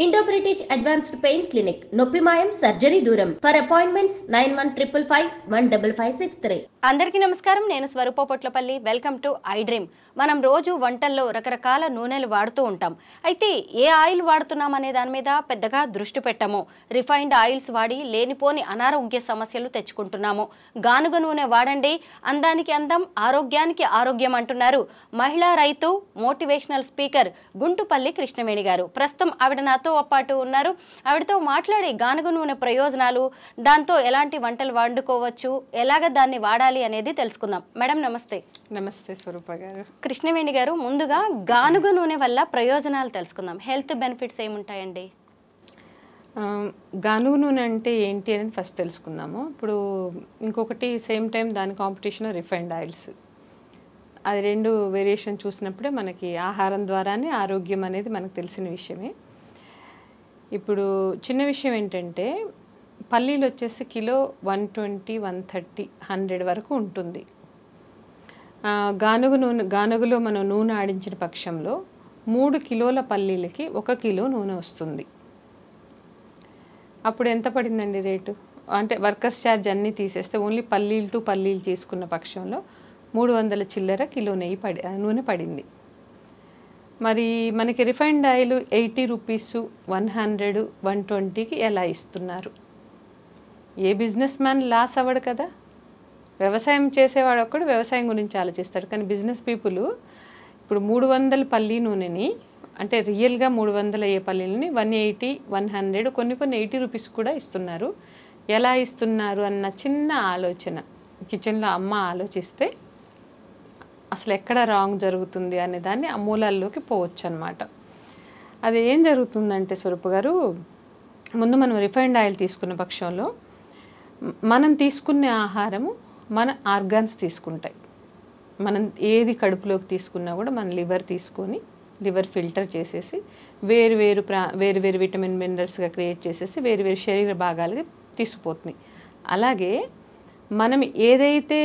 Indo British advanced pain clinic నొప్పి మాయం surgery దూరం ఫర్ అపాయింట్మెంట్స్ 9155515563. అందరికీ నమస్కారం. నేను Swaroopa Potlapalli. Welcome to I dream. మనం రోజు వంటల్లో రకరకాల నూనెలు వాడుతూ ఉంటాం. అయితే ఏ ఆయిల్ వాడుతున్నాం అనే దాని మీద పెద్దగా దృష్టి పెట్టము. రిఫైన్డ్ ఆయిల్స్ వాడి లేనిపోని అనారోగ్య సమస్యలు తెచ్చుకుంటున్నాము. గానుగ నూనె వాడండి, అందానికి అందం, ఆరోగ్యానికి ఆరోగ్యం అంటున్నారు మహిళా రైతు మోటివేషనల్ స్పీకర్ గుంటుపల్లి కృష్ణవేణి గారు. ప్రస్తుతం ఆవిడ నాతో పాటు ఉన్నారు. ఆవిడతో మాట్లాడి గానుగ నూనె ప్రయోజనాలు, దాంతో ఎలాంటి వంటలు వండుకోవచ్చు, ఎలాగ దాన్ని వాడాలి అనేది తెలుసుకుందాం. మేడం నమస్తే. నమస్తే స్వరూప గారు. కృష్ణవేణి గారు, ముందుగా గానుగ నూనె వల్ల ప్రయోజనాలు తెలుసుకుందాం. హెల్త్ బెనిఫిట్స్ ఏముంటాయండి? గానుగ నూనె అంటే ఏంటి అనేది ఫస్ట్ తెలుసుకుందాము. ఇప్పుడు ఇంకొకటి సేమ్ టైం దాని కాంపిటీషన్ రిఫైన్డ్ ఆయిల్స్, అది రెండు వేరియేషన్ చూసినప్పుడే మనకి ఆహారం ద్వారానే ఆరోగ్యం అనేది మనకు తెలిసిన విషయమే. ఇప్పుడు చిన్న విషయం ఏంటంటే పల్లీలు వచ్చేసి కిలో 120, 130, 100 వరకు ఉంటుంది. గానుగలో మనం నూనె ఆడించిన పక్షంలో 3 కిలోల పల్లీలకి 1 కిలో నూనె వస్తుంది. అప్పుడు ఎంత పడిందండి రేటు? అంటే వర్కర్స్ ఛార్జ్ అన్నీ తీసేస్తే ఓన్లీ పల్లీలు టు పల్లీలు తీసుకున్న పక్షంలో 300 చిల్లర కిలో నూనె పడింది. మరి మనకి రిఫైన్డ్ ఆయిల్ 80 రూపీస్, 100, 120కి ఎలా ఇస్తున్నారు? ఏ బిజినెస్ మ్యాన్ లాస్ అవ్వడు కదా. వ్యవసాయం చేసేవాడు ఒక్కడు వ్యవసాయం గురించి ఆలోచిస్తాడు. కానీ బిజినెస్ పీపుల్ ఇప్పుడు 300 పల్లీ నూనెని, అంటే రియల్గా 300 అయ్యే పల్లీలని 180, 100, కొన్ని 80 రూపీస్ కూడా ఇస్తున్నారు. ఎలా ఇస్తున్నారు అన్న చిన్న ఆలోచన కిచెన్లో అమ్మ ఆలోచిస్తే అసలు ఎక్కడ రాంగ్ జరుగుతుంది అనే దాన్ని ఆ మూలాల్లోకి పోవచ్చు అనమాట. అది ఏం జరుగుతుందంటే స్వరూప గారు, ముందు మనం రిఫైన్డ్ ఆయిల్ తీసుకున్న పక్షంలో మనం తీసుకునే ఆహారము మన ఆర్గాన్స్ తీసుకుంటాయి. మనం ఏది కడుపులోకి తీసుకున్నా కూడా మన లివర్ తీసుకొని, లివర్ ఫిల్టర్ చేసేసి వేరు వేరు విటమిన్ మినరల్స్గా క్రియేట్ చేసేసి వేరు శరీర భాగాలకి తీసుకుపోతుంది. అలాగే మనం ఏదైతే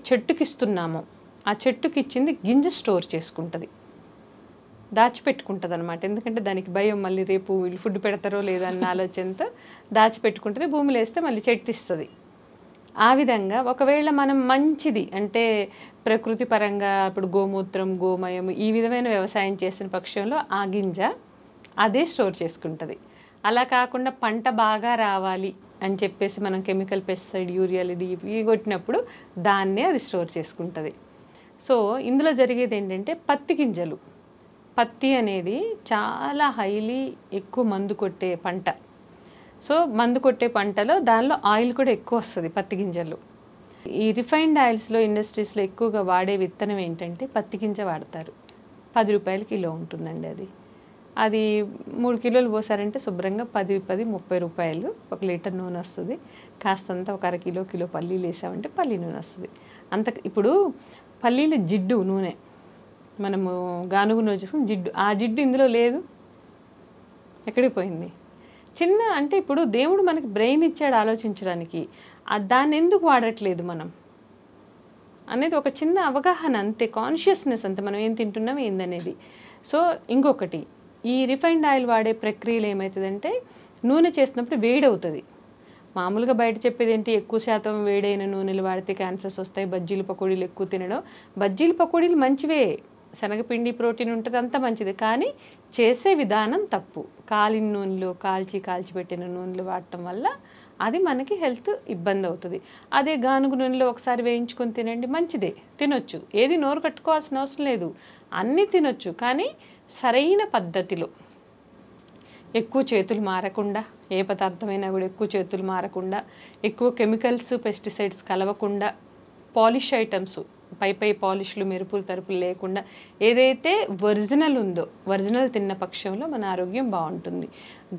చెట్టుకి ఇస్తున్నామో ఆ చెట్టుకి ఇచ్చింది గింజ స్టోర్ చేసుకుంటుంది, దాచిపెట్టుకుంటుంది అనమాట. ఎందుకంటే దానికి భయం, మళ్ళీ రేపు వీళ్ళు ఫుడ్ పెడతారో లేదో అన్న ఆలోచనతో దాచిపెట్టుకుంటుంది. భూమిలో వేస్తే మళ్ళీ చెట్టు ఇస్తుంది. ఆ విధంగా ఒకవేళ మనం మంచిది అంటే ప్రకృతి పరంగా ఇప్పుడు గోమూత్రం, గోమయం ఈ విధమైన వ్యవసాయం చేసిన పక్షంలో ఆ గింజ అదే స్టోర్ చేసుకుంటుంది. అలా కాకుండా పంట బాగా రావాలి అని చెప్పేసి మనం కెమికల్ పెస్టిసైడ్, యూరియాలు ఇవి కొట్టినప్పుడు దాన్నే అది స్టోర్ చేసుకుంటుంది. సో ఇందులో జరిగేది ఏంటంటే పత్తి గింజలు. పత్తి అనేది చాలా హైలీ ఎక్కువ మందు కొట్టే పంట. సో మందు కొట్టే పంటలో దానిలో ఆయిల్ కూడా ఎక్కువ వస్తుంది పత్తి గింజలు. ఈ రిఫైన్డ్ ఆయిల్స్లో ఇండస్ట్రీస్లో ఎక్కువగా వాడే విత్తనం ఏంటంటే పత్తి గింజ వాడతారు. 10 రూపాయల కిలో ఉంటుందండి. అది 3 కిలోలు పోసారంటే శుభ్రంగా 10, 30 రూపాయలు 1 లీటర్ నూనె వస్తుంది. కాస్తంత ఒక కిలో పల్లీలు వేసామంటే పల్లీ నూనె వస్తుంది. ఇప్పుడు పల్లీల జిడ్డు నూనె, మనము గానుగ నూనె చేసుకుని జిడ్డు, ఆ జిడ్డు ఇందులో లేదు. ఎక్కడికి పోయింది? చిన్న అంటే ఇప్పుడు దేవుడు మనకి బ్రెయిన్ ఇచ్చాడు ఆలోచించడానికి, దాన్ని ఎందుకు వాడట్లేదు మనం అనేది ఒక చిన్న అవగాహన అంతే, కాన్షియస్నెస్ అంతే, మనం ఏం తింటున్నాం ఏందనేది. సో ఇంకొకటి, ఈ రిఫైన్డ్ ఆయిల్ వాడే ప్రక్రియలు ఏమవుతుందంటే నూనె చేసినప్పుడు వేడవుతుంది. మామూలుగా బయట చెప్పేది ఏంటి, ఎక్కువ శాతం వేడైన నూనెలు వాడితే క్యాన్సర్స్ వస్తాయి, బజ్జీలు పకోడీలు ఎక్కువ తినడం. బజ్జీలు పకోడీలు మంచివే, శనగపిండి ప్రోటీన్ ఉంటుంది, అంత మంచిది. కానీ చేసే విధానం తప్పు. కాలిన నూనెలు, కాల్చి పెట్టిన నూనెలు వాడటం వల్ల అది మనకి హెల్త్ ఇబ్బంది అవుతుంది. అదే గానుగ నూనెలో ఒకసారి వేయించుకొని తినండి, మంచిదే, తినొచ్చు. ఏది నోరు కట్టుకోవాల్సిన అవసరం లేదు, అన్నీ తినొచ్చు. కానీ సరైన పద్ధతిలో, ఎక్కువ చేతులు మారకుండా, ఏ పదార్థమైనా కూడా ఎక్కువ చేతులు మారకుండా, ఎక్కువ కెమికల్స్, పెస్టిసైడ్స్ కలవకుండా, పాలిష్ ఐటమ్స్, పై పాలిష్లు, మెరుపులు, తరుపులు లేకుండా ఏదైతే ఒరిజినల్ ఉందో ఒరిజినల్ తిన్న పక్షంలో మన ఆరోగ్యం బాగుంటుంది.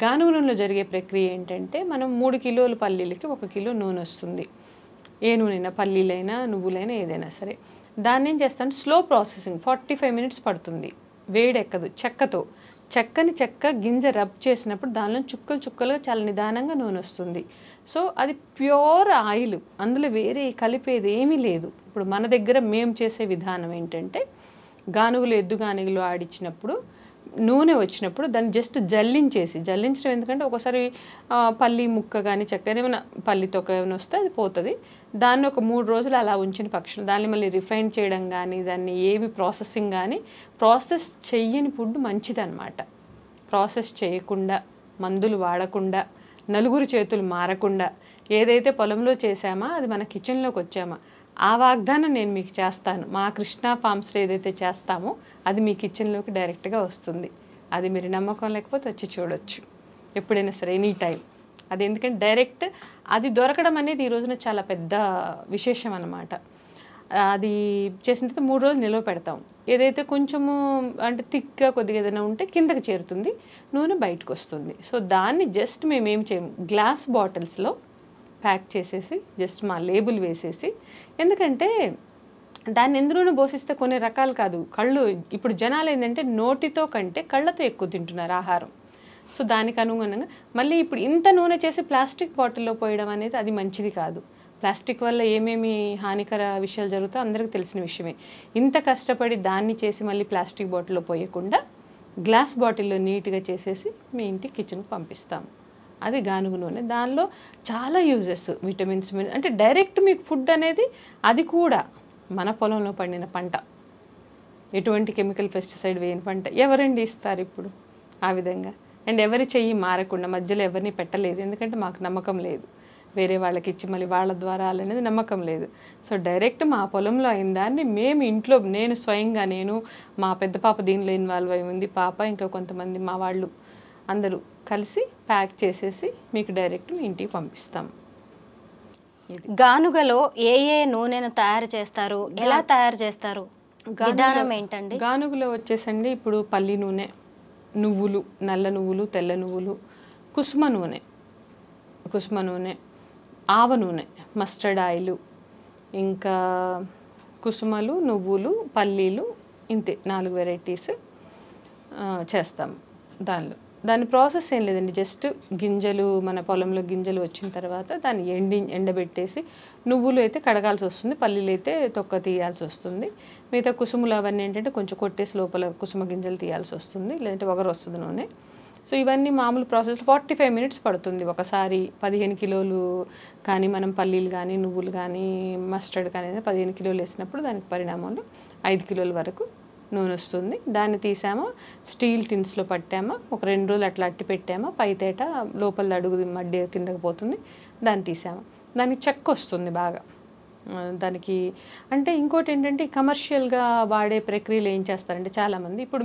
గానుగ నూనెలో జరిగే ప్రక్రియ ఏంటంటే మనం 3 కిలోల పల్లీలకి 1 కిలో నూనె వస్తుంది. ఏ నూనెైనా, పల్లీలైనా, నువ్వులైనా, ఏదైనా సరే. దాన్ని ఏం చేస్తాను, స్లో ప్రాసెసింగ్ 45 మినిట్స్ పడుతుంది. వేడెక్కదు. చెక్క గింజ రబ్ చేసినప్పుడు దానిలో చుక్కలుగా చాలా నిదానంగా నూనె వస్తుంది. సో అది ప్యూర్ ఆయిల్, అందులో వేరే కలిపేది ఏమీ లేదు. ఇప్పుడు మన దగ్గర మేము చేసే విధానం ఏంటంటే గానుగులు, ఎద్దు గానుగులు ఆడించినప్పుడు నూనె వచ్చినప్పుడు దాన్ని జస్ట్ జల్లించడం, ఎందుకంటే ఒకసారి పల్లి ముక్క కానీ చక్కెర ఏమైనా పల్లి తొక్క ఏమైనా వస్తే అది పోతుంది. దాన్ని ఒక 3 రోజులు అలా ఉంచిన పక్షులు దాన్ని మళ్ళీ రిఫైన్ చేయడం కానీ దాన్ని ఏమి ప్రాసెసింగ్ కానీ ప్రాసెస్ చెయ్యని ఫుడ్ మంచిదన్నమాట. ప్రాసెస్ చేయకుండా, మందులు వాడకుండా, నలుగురు చేతులు మారకుండా ఏదైతే పొలంలో చేసామా అది మన కిచెన్లోకి వచ్చామా ఆ వాగ్దానం నేను మీకు చేస్తాను. మా కృష్ణా ఫార్మ్స్లో ఏదైతే చేస్తామో అది మీ కిచెన్లోకి డైరెక్ట్గా వస్తుంది. అది మీరు నమ్మకం లేకపోతే వచ్చి చూడొచ్చు ఎప్పుడైనా సరే, ఎనీ టైం. అది ఎందుకంటే డైరెక్ట్ అది దొరకడం అనేది ఈ రోజున చాలా పెద్ద విశేషం అన్నమాట. అది చేసిన తర్వాత 3 రోజులు నిల్వ పెడతాం. ఏదైతే కొంచెము అంటే థిక్గా కొద్దిగా ఏదైనా ఉంటే కిందకి చేరుతుంది, నూనె బయటకు వస్తుంది. సో దాన్ని జస్ట్ మేము ఏం చేయము, గ్లాస్ బాటిల్స్లో ప్యాక్ చేసేసి జస్ట్ మా లేబుల్ వేసేసి, ఎందుకంటే దాన్ని ఎందులోనూ పోషిస్తే కొన్ని రకాలు కాదు, కళ్ళు ఇప్పుడు జనాలు ఏంటంటే నోటితో కంటే కళ్ళతో ఎక్కువ తింటున్నారు ఆహారం. సో దానికి అనుగుణంగా మళ్ళీ ఇప్పుడు ఇంత నూనె చేసి ప్లాస్టిక్ బాటిల్లో పోయడం అనేది అది మంచిది కాదు. ప్లాస్టిక్ వల్ల ఏమేమి హానికర విషయాలు జరుగుతాయో అందరికీ తెలిసిన విషయమే. ఇంత కష్టపడి దాన్ని చేసి మళ్ళీ ప్లాస్టిక్ బాటిల్లో పోయకుండా గ్లాస్ బాటిల్లో నీట్గా చేసేసి మీ ఇంటి కిచెన్కి పంపిస్తాము. అది గానుగ నూనె. దానిలో చాలా యూజెస్, విటమిన్స్, అంటే డైరెక్ట్ మీకు ఫుడ్ అనేది అది కూడా మన పొలంలో పండిన పంట, ఎటువంటి కెమికల్ పెస్టిసైడ్ వేయని పంట ఎవరండి ఇస్తారు ఇప్పుడు ఆ విధంగా. అండ్ ఎవరి చెయ్యి మారకుండా మధ్యలో ఎవరిని పెట్టలేదు, ఎందుకంటే మాకు నమ్మకం లేదు వేరే వాళ్ళకి ఇచ్చి మళ్ళీ వాళ్ళ ద్వారా అనేది నమ్మకం లేదు. సో డైరెక్ట్ మా పొలంలో అయిన దాన్ని మేము ఇంట్లో నేను స్వయంగా మా పెద్ద పాప దీనిలో ఇన్వాల్వ్ అయి ఉంది, పాప ఇంకా కొంతమంది మా వాళ్ళు అందరూ కలిసి ప్యాక్ చేసేసి మీకు డైరెక్ట్ మీ ఇంటికి పంపిస్తాం. గానుగలో ఏ ఏ నూనెను తయారు చేస్తారు, ఎలా తయారు చేస్తారు, విధానం ఏంటండి? గానుగలో వచ్చేసండి ఇప్పుడు పల్లి నూనె, నువ్వులు, నల్ల నువ్వులు, తెల్ల నువ్వులు, కుసుమ నూనె, ఆవ నూనె, మస్టర్డ్ ఆయిల్, ఇంకా కుసుమలు, నువ్వులు, పల్లీలు, ఇంతే 4 వెరైటీస్ చేస్తాం. దాని ప్రాసెస్ ఏం లేదండి, జస్ట్ గింజలు మన పొలంలో గింజలు వచ్చిన తర్వాత దాన్ని ఎండబెట్టేసి, నువ్వులు అయితే కడగాల్సి వస్తుంది, పల్లీలు అయితే తొక్క తీయాల్సి వస్తుంది, మిగతా కుసుములు అవన్నీ ఏంటంటే కొంచెం కొట్టేసి లోపల కుసుమ గింజలు తీయాల్సి వస్తుంది, లేదంటే ఒగరు వస్తుంది నూనె. సో ఇవన్నీ మామూలు ప్రాసెస్లో 45 మినిట్స్ పడుతుంది. ఒకసారి 15 కిలోలు కానీ మనం పల్లీలు కానీ నువ్వులు కానీ మస్టర్డ్ కానీ 15 కిలోలు వేసినప్పుడు దానికి పరిణామంలో 5 కిలోల వరకు నూనె వస్తుంది. దాన్ని తీసామా, స్టీల్ టిన్స్లో పట్టామా, ఒక 2 రోజులు అట్లా అట్టి పెట్టామా, పైతేట లోపల అడుగు మడ్డి కిందకి పోతుంది, దాన్ని తీసామా, దానికి చెక్క వస్తుంది బాగా. దానికి అంటే ఇంకోటి ఏంటంటే కమర్షియల్గా వాడే ప్రక్రియలు ఏం చేస్తారంటే చాలామంది, ఇప్పుడు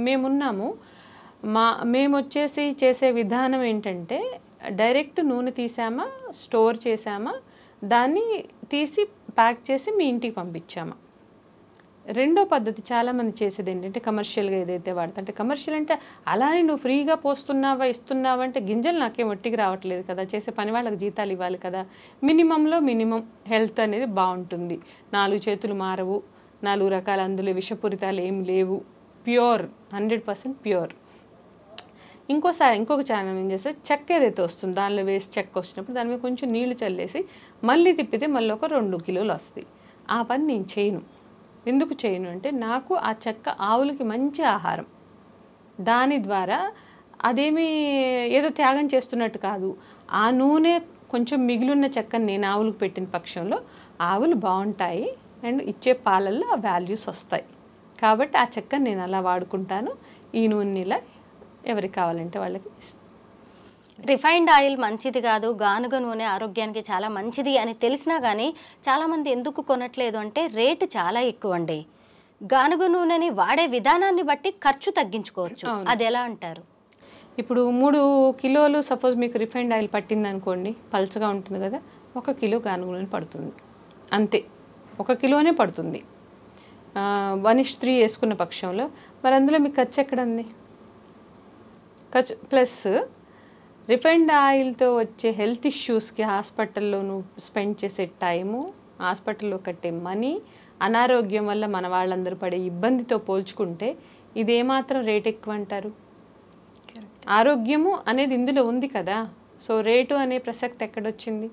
మేము వచ్చేసి చేసే విధానం ఏంటంటే డైరెక్ట్ నూనె తీసామా, స్టోర్ చేసామా, దాన్ని తీసి ప్యాక్ చేసి మీ ఇంటికి పంపించామా. రెండో పద్ధతి చాలామంది చేసేది ఏంటంటే కమర్షియల్గా ఏదైతే వాడతా, అంటే కమర్షియల్ అంటే అలానే నువ్వు ఫ్రీగా పోస్తున్నావా ఇస్తున్నావా అంటే గింజలు నాకేం ఒట్టికి రావట్లేదు కదా, చేసే పని వాళ్ళకి జీతాలు ఇవ్వాలి కదా, మినిమం హెల్త్ అనేది బాగుంటుంది, 4 చేతులు మారవు, 4 రకాల అందులో విషపూరితాలు ఏమి లేవు, ప్యూర్ 100% ప్యూర్. ఇంకొక ఛానల్ ఏం చేస్తే చెక్క ఏదైతే వస్తుంది దానిలో వేసి చెక్క వచ్చినప్పుడు దాని మీద కొంచెం నీళ్లు చల్లేసి మళ్ళీ తిప్పితే మళ్ళీ ఒక 2 కిలోలు వస్తాయి. ఆ పని నేను చేయను. ఎందుకు చేయను అంటే నాకు ఆ చెక్క ఆవులకి మంచి ఆహారం, దాని ద్వారా అదేమీ ఏదో త్యాగం చేస్తున్నట్టు కాదు. ఆ నూనె కొంచెం మిగిలిన చెక్కని నేను ఆవులకు పెట్టిన పక్షంలో ఆవులు బాగుంటాయి అండ్ ఇచ్చే పాలల్లో ఆ వాల్యూస్ వస్తాయి. కాబట్టి ఆ చెక్కని నేను అలా వాడుకుంటాను. ఈ నూనె ఇలా ఎవరికి కావాలంటే వాళ్ళకి. రిఫైన్డ్ ఆయిల్ మంచిది కాదు, గానుగ నూనె ఆరోగ్యానికి చాలా మంచిది అని తెలిసినా కానీ చాలామంది ఎందుకు కొనట్లేదు అంటే రేటు చాలా ఎక్కువ అండి. గానుగ నూనెని వాడే విధానాన్ని బట్టి ఖర్చు తగ్గించుకోవచ్చు, అది ఎలా అంటారు? ఇప్పుడు 3 కిలోలు సపోజ్ మీకు రిఫైన్డ్ ఆయిల్ పట్టింది అనుకోండి, పల్చగా ఉంటుంది కదా, 1 కిలో గానుగ నూనె పడుతుంది అంతే, 1 కిలోనే పడుతుంది. 1:3 వేసుకున్న పక్షంలో మరి అందులో మీకు ఖర్చు ఎక్కడండి? ఖర్చు ప్లస్ రిఫైన్డ్ ఆయిల్తో వచ్చే హెల్త్ ఇష్యూస్కి హాస్పిటల్లో నువ్వు స్పెండ్ చేసే టైము, హాస్పిటల్లో కట్టే మనీ, అనారోగ్యం వల్ల మన వాళ్ళందరూ పడే ఇబ్బందితో పోల్చుకుంటే ఇదేమాత్రం రేట్ ఎక్కువ అంటారు? ఆరోగ్యము అనేది ఇందులో ఉంది కదా, సో రేటు అనే ప్రసక్తి ఎక్కడొచ్చింది?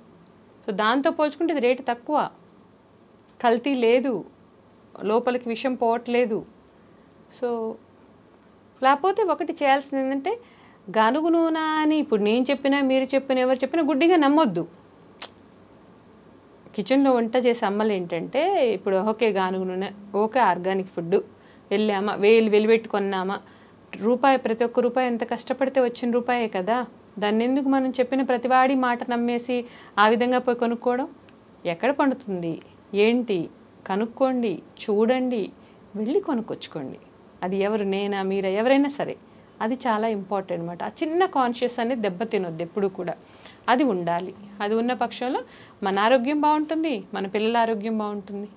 సో దాంతో పోల్చుకుంటే ఇది రేటు తక్కువ, కల్తీ లేదు, లోపలికి విషం పోవట్లేదు. సో లేకపోతే ఒకటి చేయాల్సింది ఏంటంటే గానుగు నూనె అని ఇప్పుడు నేను చెప్పినా మీరు చెప్పినా ఎవరు చెప్పినా గుడ్డిగా నమ్మొద్దు. కిచెన్లో వంట చేసే అమ్మలు ఏంటంటే ఇప్పుడు ఓకే గానుగు నూనె, ఓకే ఆర్గానిక్ ఫుడ్, వెళ్ళామా వెలిపెట్టుకున్నామా, రూపాయి ప్రతి ఒక్క రూపాయి ఎంత కష్టపడితే వచ్చిన రూపాయే కదా, దాన్ని ఎందుకు మనం చెప్పిన ప్రతివాడి మాట నమ్మేసి ఆ విధంగా పోయి కొనుక్కోవడం? ఎక్కడ పండుతుంది ఏంటి కనుక్కోండి, చూడండి, వెళ్ళి కొనుక్కొచ్చుకోండి. అది ఎవరు, నేనా మీరా ఎవరైనా సరే, అది చాలా ఇంపార్టెంట్ అనమాట. ఆ చిన్న కాన్షియస్ అనేది దెబ్బతినొద్దు ఎప్పుడు కూడా, అది ఉండాలి. అది ఉన్న పక్షంలో మన ఆరోగ్యం బాగుంటుంది, మన పిల్లల ఆరోగ్యం బాగుంటుంది.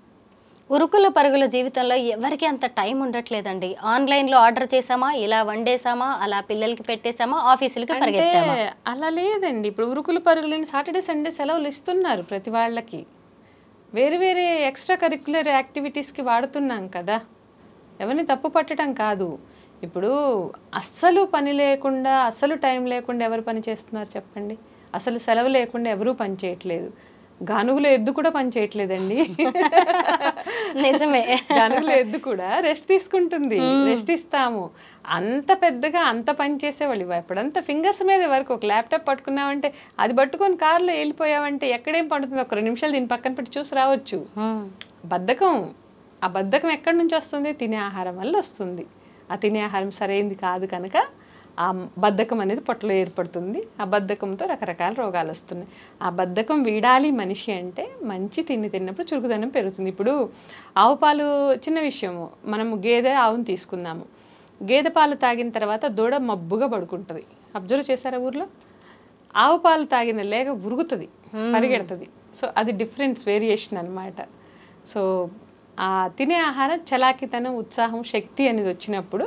ఉరుకుల పరుగుల జీవితంలో ఎవరికి అంత టైం ఉండట్లేదండి. ఆన్లైన్లో ఆర్డర్ చేసామా, ఇలా వండేసామా, అలా పిల్లలకి పెట్టేసామా, ఆఫీసులకి పరిగెత్తామా. అలా లేదండి. ఇప్పుడు ఉరుకుల పరుగులని సాటర్డే సండే సెలవులు ఇస్తున్నారు ప్రతి వాళ్ళకి. వేరే వేరే ఎక్స్ట్రా కరిక్యులర్ యాక్టివిటీస్కి వాడుతున్నాం కదా, ఎవరిని తప్పు పట్టడం కాదు. ఇప్పుడు అస్సలు పని లేకుండా, అస్సలు టైం లేకుండా ఎవరు పని చేస్తున్నారు చెప్పండి? అసలు సెలవు లేకుండా ఎవరూ పని చేయట్లేదు. గానుగుల ఎద్దు కూడా పని చేయట్లేదండి. నిజమే, గానుగుల ఎద్దు కూడా రెస్ట్ తీసుకుంటుంది, రెస్ట్ ఇస్తాము. అంత పెద్దగా అంత పని చేసేవాళ్ళు ఇప్పుడంతా ఫింగర్స్ మీద వరకు. ఒక ల్యాప్టాప్ పట్టుకున్నామంటే, అది పట్టుకొని కారులో వెళ్ళిపోయామంటే ఎక్కడేం పడుతుంది, ఒక 2 నిమిషాలు దీని పక్కన పెట్టి చూసి రావచ్చు. బద్ధకం, ఆ బద్ధకం ఎక్కడి నుంచి వస్తుంది? తినే ఆహారం వల్ల వస్తుంది. ఆ తినే ఆహారం సరైనది కాదు కనుక ఆ బద్ధకం అనేది పొట్టలో ఏర్పడుతుంది. ఆ బద్ధకంతో రకరకాల రోగాలు వస్తున్నాయి. ఆ బద్ధకం వీడాలి మనిషి అంటే మంచి తిన్నప్పుడు చురుకుదనం పెరుగుతుంది. ఇప్పుడు ఆవు పాలు చిన్న విషయము, మనము ఆవును తీసుకుందాము. గేదె పాలు తాగిన తర్వాత దూడ మబ్బుగా పడుకుంటుంది. అబ్జర్వ్ చేశారా ఊర్లో? ఆవు పాలు తాగిన లేక ఉరుగుతుంది, పరిగెడుతుంది. సో అది డిఫరెన్స్, వేరియేషన్ అనమాట. సో ఆ తినే ఆహారం చలాకితనం, ఉత్సాహం, శక్తి అనేది వచ్చినప్పుడు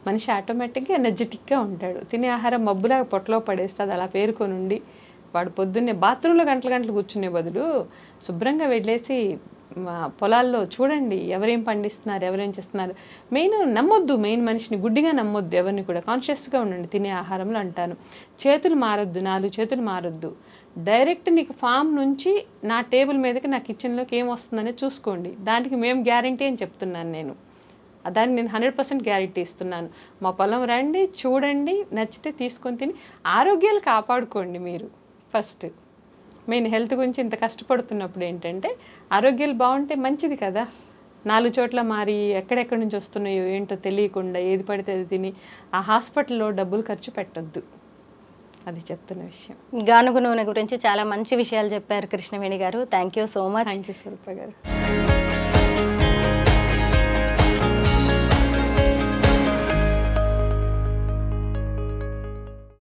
మనిషి ఆటోమేటిక్గా ఎనర్జెటిక్గా ఉంటాడు. తినే ఆహారం మబ్బులాగా పొట్టలో పడేస్తే అది అలా పేరుకొని ఉండి వాడు పొద్దున్నే బాత్రూంలో గంటలు కూర్చునే బదులు శుభ్రంగా వెళ్ళేసి పొలాల్లో చూడండి ఎవరేం పండిస్తున్నారు, ఎవరేం చేస్తున్నారు. నమ్మొద్దు, మనిషిని గుడ్డిగా నమ్మొద్దు, ఎవరిని కూడా కాన్షియస్గా ఉండండి తినే ఆహారంలో అంటాను. చేతులు మారొద్దు, 4 చేతులు మారొద్దు. డైరెక్ట్ నీకు ఫామ్ నుంచి నా టేబుల్ మీదకి, నా కిచెన్లోకి ఏం వస్తుందనే చూసుకోండి. దానికి మేము గ్యారంటీ అని చెప్తున్నాను. దాన్ని నేను 100% గ్యారంటీ ఇస్తున్నాను. మా పొలం రండి, చూడండి, నచ్చితే తీసుకొని తిని ఆరోగ్యాలు కాపాడుకోండి. మీరు ఫస్ట్ హెల్త్ గురించి ఇంత కష్టపడుతున్నప్పుడు ఏంటంటే ఆరోగ్యాలు బాగుంటే మంచిది కదా. 4 చోట్ల మారి ఎక్కడెక్కడి నుంచి వస్తున్నాయో ఏంటో తెలియకుండా ఏది పడితే అది తిని ఆ హాస్పిటల్లో డబ్బులు ఖర్చు పెట్టొద్దు. అది చెప్తున్న విషయం. గానుగు నూనె గురించి చాలా మంచి విషయాలు చెప్పారు Krishnaveni garu. Thank you so much. Thank you Swaroopa గారు.